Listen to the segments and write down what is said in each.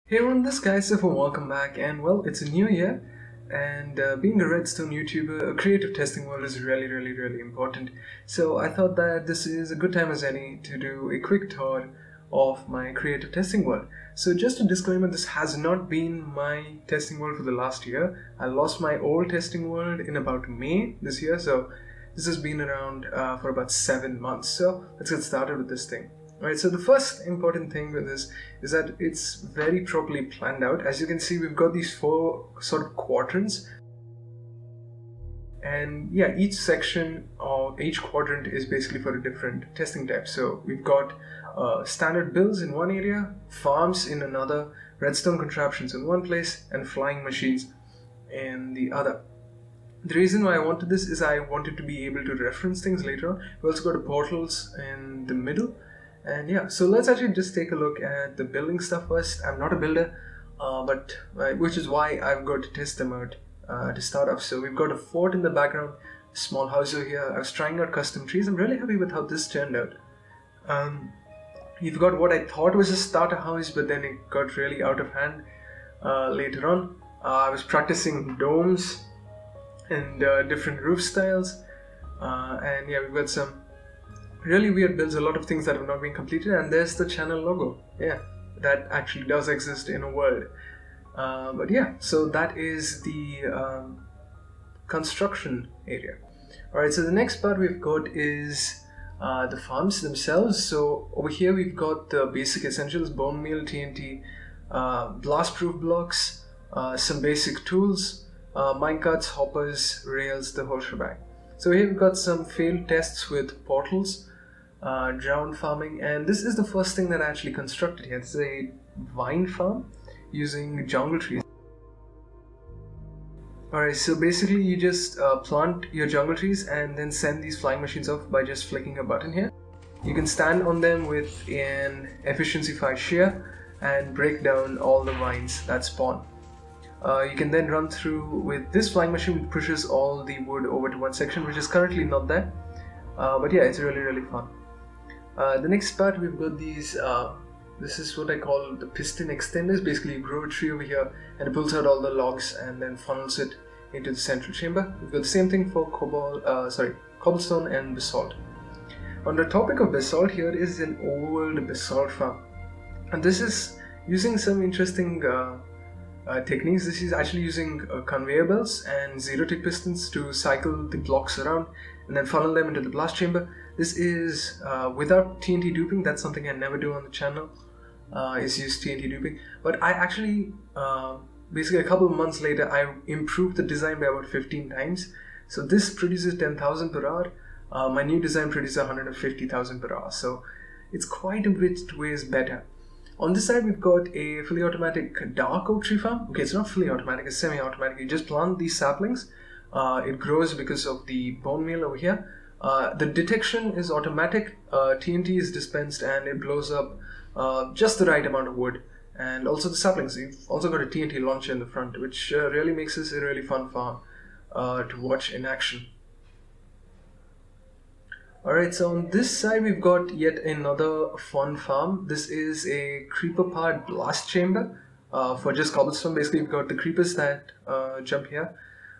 Hey everyone, this guy is welcome back, and well, it's a new year, and being a Redstone YouTuber, a creative testing world is really important. So I thought that this is a good time as any to do a quick tour of my creative testing world. So just a disclaimer, this has not been my testing world for the last year. I lost my old testing world in about May this year, so this has been around for about 7 months. So let's get started with this thing. Right, so the first important thing with this is that it's very properly planned out. As you can see, we've got these 4 sort of quadrants, and yeah, each section or each quadrant is basically for a different testing type. So we've got standard builds in one area, farms in another, redstone contraptions in one place, and flying machines in the other. The reason why I wanted this is I wanted to be able to reference things later on. We also got portals in the middle. And yeah, so let's actually just take a look at the building stuff first. I'm not a builder, which is why I've got to test them out to start off. So we've got a fort in the background, small house over here. I was trying out custom trees. I'm really happy with how this turned out. You've got what I thought was a starter house, but then it got really out of hand later on. I was practicing domes and different roof styles, and yeah, we've got some really weird builds, a lot of things that have not been completed, and there's the channel logo. Yeah, that actually does exist in a world. But yeah, so that is the construction area. Alright, so the next part we've got is the farms themselves. So over here we've got the basic essentials: bone meal, TNT, blast proof blocks, some basic tools, minecarts, hoppers, rails, the whole shebang. So here we've got some failed tests with portals, drown farming, and this is the first thing that I actually constructed here. This is a vine farm using jungle trees. Alright, so basically you just plant your jungle trees and then send these flying machines off by just flicking a button here. You can stand on them with an efficiency 5 shear and break down all the vines that spawn. You can then run through with this flying machine, which pushes all the wood over to one section, which is currently not there. But yeah, it's really fun. The next part, we've got these, this is what I call the piston extenders. Basically, you grow a tree over here and it pulls out all the logs and then funnels it into the central chamber. We've got the same thing for cobblestone and basalt. On the topic of basalt, here is an overworld basalt farm. And this is using some interesting techniques. This is actually using conveyor belts and zero-tick pistons to cycle the blocks around and then funnel them into the blast chamber. This is without TNT duping. That's something I never do on the channel, is use TNT duping. But I actually, basically a couple of months later, I improved the design by about 15 times. So this produces 10,000 per hour. My new design produces 150,000 per hour. So it's quite a bit ways better. On this side, we've got a fully automatic dark oak tree farm. Okay, it's not fully automatic, it's semi-automatic. You just plant these saplings. It grows because of the bone meal over here. The detection is automatic. TNT is dispensed and it blows up just the right amount of wood. And also the saplings. You've also got a TNT launcher in the front, which really makes this a really fun farm to watch in action. Alright, so on this side we've got yet another fun farm. This is a creeper powered blast chamber for just cobblestone. Basically we've got the creepers that jump here.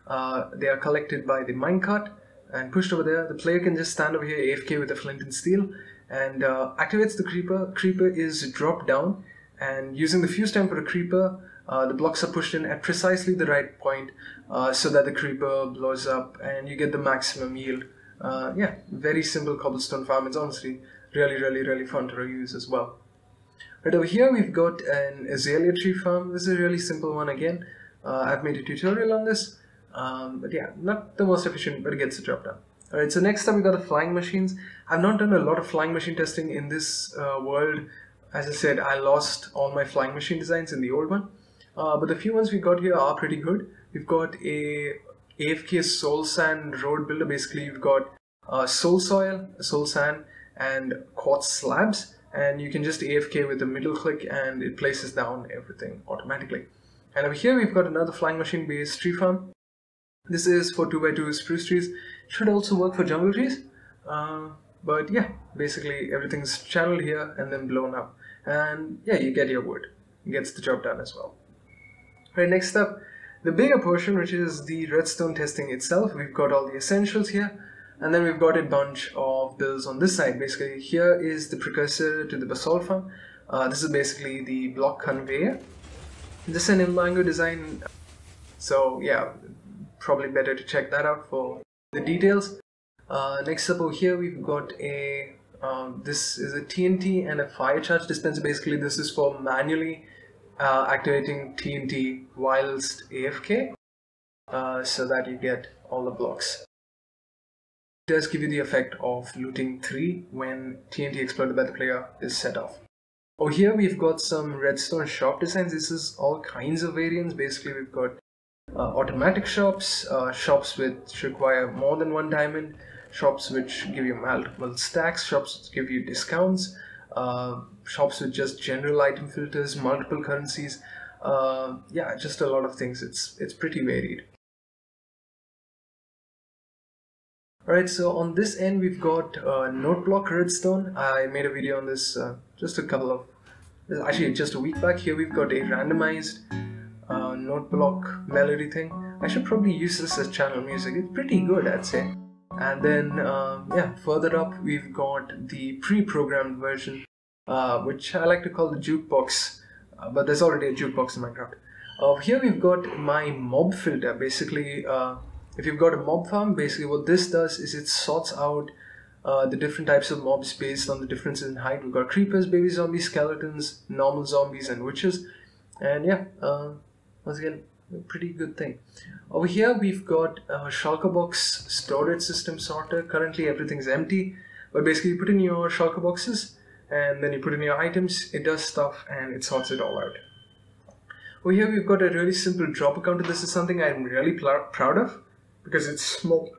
They are collected by the minecart and pushed over there. The player can just stand over here AFK with a flint and steel and activates the creeper. Creeper is dropped down, and using the fuse time for a creeper, the blocks are pushed in at precisely the right point so that the creeper blows up and you get the maximum yield. Yeah, very simple cobblestone farm. It's honestly really fun to use as well. Right over here we've got an azalea tree farm. This is a really simple one again. I've made a tutorial on this, but yeah, not the most efficient, but it gets the job done. Alright, so next up we've got the flying machines. I've not done a lot of flying machine testing in this world. As I said, I lost all my flying machine designs in the old one, but the few ones we got here are pretty good. We've got a AFK soul sand road builder. Basically you've got soul soil, soul sand, and quartz slabs, and you can just AFK with the middle click and it places down everything automatically. And over here we've got another flying machine based tree farm. This is for 2x2 spruce trees. It should also work for jungle trees, but yeah, basically everything's channeled here and then blown up, and yeah, you get your wood. gets the job done as well. Right, next up, the bigger portion, which is the redstone testing itself. We've got all the essentials here, and then we've got a bunch of builds on this side. Basically, here is the precursor to the basalt farm. This is basically the block conveyor. This is an Imbango design, so yeah, probably better to check that out for the details. Next up over here, we've got a this is a TNT and a fire charge dispenser. Basically, this is for manually activating TNT whilst AFK, so that you get all the blocks. It does give you the effect of looting 3 when TNT exploded by the player is set off. Over here we've got some redstone shop designs. This is all kinds of variants. Basically we've got automatic shops, shops which require more than 1 diamond, shops which give you multiple stacks, shops which give you discounts, shops with just general item filters, multiple currencies, yeah, just a lot of things. It's pretty varied. Alright, so on this end we've got note block redstone. I made a video on this just a week back. Here we've got a randomized note block melody thing. I should probably use this as channel music. It's pretty good, I'd say. And then yeah, further up we've got the pre-programmed version, which I like to call the jukebox, but there's already a jukebox in Minecraft. Here we've got my mob filter. Basically, if you've got a mob farm, basically what this does is it sorts out the different types of mobs based on the differences in height. We've got creepers, baby zombies, skeletons, normal zombies, and witches. And yeah, once again, a pretty good thing. Over here we've got a shulker box storage system sorter. Currently everything's empty, but basically you put in your shulker boxes and then you put in your items, it does stuff and it sorts it all out. Over here we've got a really simple dropper counter. This is something I'm really proud of because it's small,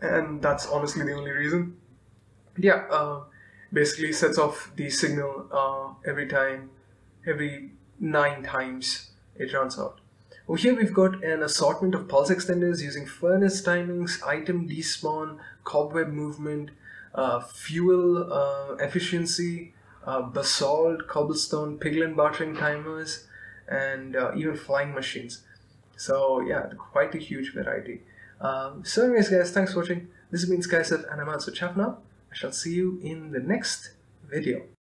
and that's honestly the only reason. Yeah, basically sets off the signal every 9 times it runs out. Over here we've got an assortment of pulse extenders using furnace timings, item despawn, cobweb movement, fuel efficiency, basalt, cobblestone, piglin bartering timers, and even flying machines. So yeah, quite a huge variety. So anyways guys, thanks for watching. This has been SkySeth and I'm out, so ciao for now. I shall see you in the next video.